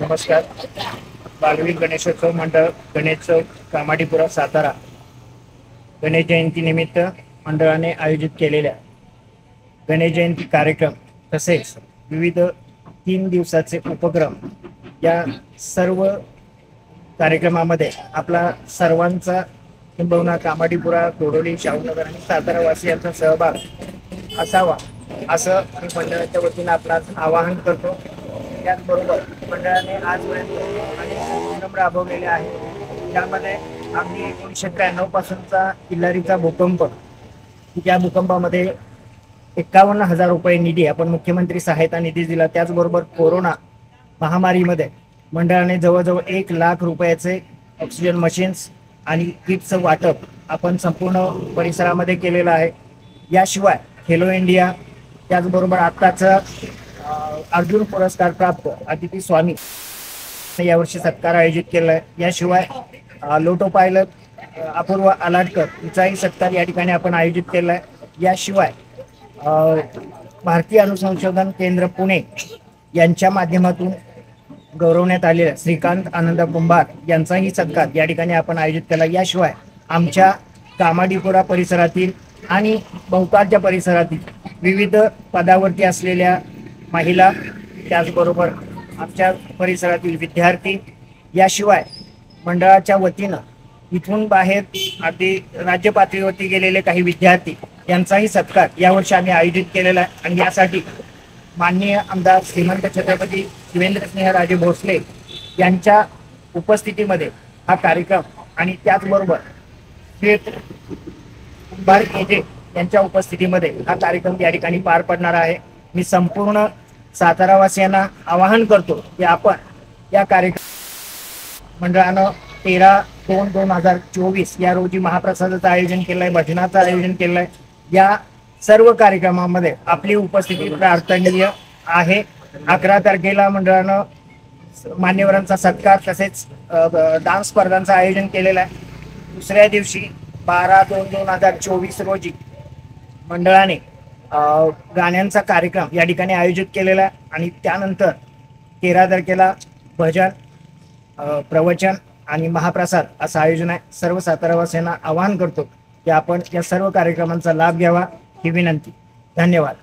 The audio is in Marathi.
नमस्कार. बालवीर गणेशोत्सव मंडळ गणेश चौक कामाठीपुरा सातारा गणेश जयंती निमित्त मंडळाने आयोजित केलेल्या गणेश जयंती कार्यक्रम तसेच विविध 3 दिवसाचे उपक्रम या सर्व कार्यक्रमामध्ये आपला सर्वांचा किंबहुना कामाठीपुरा, कोडोली, शाहूनगर आणि सातारा वासियांचा सहभाग असावा असं मी मंडळाच्या वतीनं आपणास आवाहन करतो. त्याचबरोबर मंडळाने आजपर्यंत अनेक उपक्रम राबवलेले आहेत. त्यामध्ये अगदी 1993 पासूनचा किल्लारीचा भूकंप, त्या भूकंपामध्ये 51,000 रुपये निधी आपण मुख्यमंत्री सहायता निधी दिला. त्याचबरोबर कोरोना महामारीमध्ये मंडळाने जवळजवळ 1 लाख रुपयाचे ऑक्सिजन मशीन्स आणि किटचं वाटप आपण संपूर्ण परिसरामध्ये केलेलं आहे. याशिवाय खेलो इंडिया, त्याचबरोबर आत्ताचं अर्जुन पुरस्कार प्राप्त अदिती स्वामी यावर्षी सत्कार आयोजित केला आहे. याशिवाय लोटो पायलट अपूर्व अलाटकर हिचाही सत्कार या ठिकाणी आपण आयोजित केला आहे. याशिवाय भारतीय अनुसंशोधन केंद्र पुणे यांच्या माध्यमातून गौरवण्यात आलेल्या श्रीकांत आनंद कुंभार यांचाही सत्कार या ठिकाणी आपण आयोजित केला. याशिवाय आमच्या कामाठीपुरा परिसरातील आणि बहुतांच्या परिसरातील विविध पदावरती असलेल्या महिला, त्याचबरोबर आमच्या परिसरातील विद्यार्थी, याशिवाय मंडळाच्या वतीनं इथून बाहेर अगदी राज्य पातळीवरती गेलेले काही विद्यार्थी यांचाही सत्कार यावर्षी आम्ही आयोजित केलेला आहे. आणि यासाठी माननीय आमदार श्रीमंत छत्रपती शिवेंद्रसिंहराजे भोसले यांच्या उपस्थितीमध्ये हा कार्यक्रम आणि त्याचबरोबर कुंभार केजे यांच्या उपस्थितीमध्ये हा कार्यक्रम या ठिकाणी पार पडणार आहे. मी संपूर्ण सातारावासियांना आवाहन करतो की आपण या कार्यक्रम मंडळानं 13/2/2024 या रोजी महाप्रसादाचं आयोजन केलं आहे, भजनाचं आयोजन केलं आहे. या सर्व कार्यक्रमामध्ये आपली उपस्थिती प्रार्थनीय आहे. 11 तारखेला मंडळानं मान्यवरांचा सत्कार तसेच डान्स स्पर्धांचं आयोजन केलेलं आहे. दुसऱ्या दिवशी 12/2/2024 रोजी मंडळाने गाण्यांचा कार्यक्रम या ठिकाणी आयोजित केलेला आहे. आणि त्यानंतर 13 तारखेला भजन, प्रवचन आणि महाप्रसाद असं आयोजन आहे. सर्व सातारावासियांना आवाहन करतो की आपण या सर्व कार्यक्रमांचा लाभ घ्यावा ही विनंती. धन्यवाद.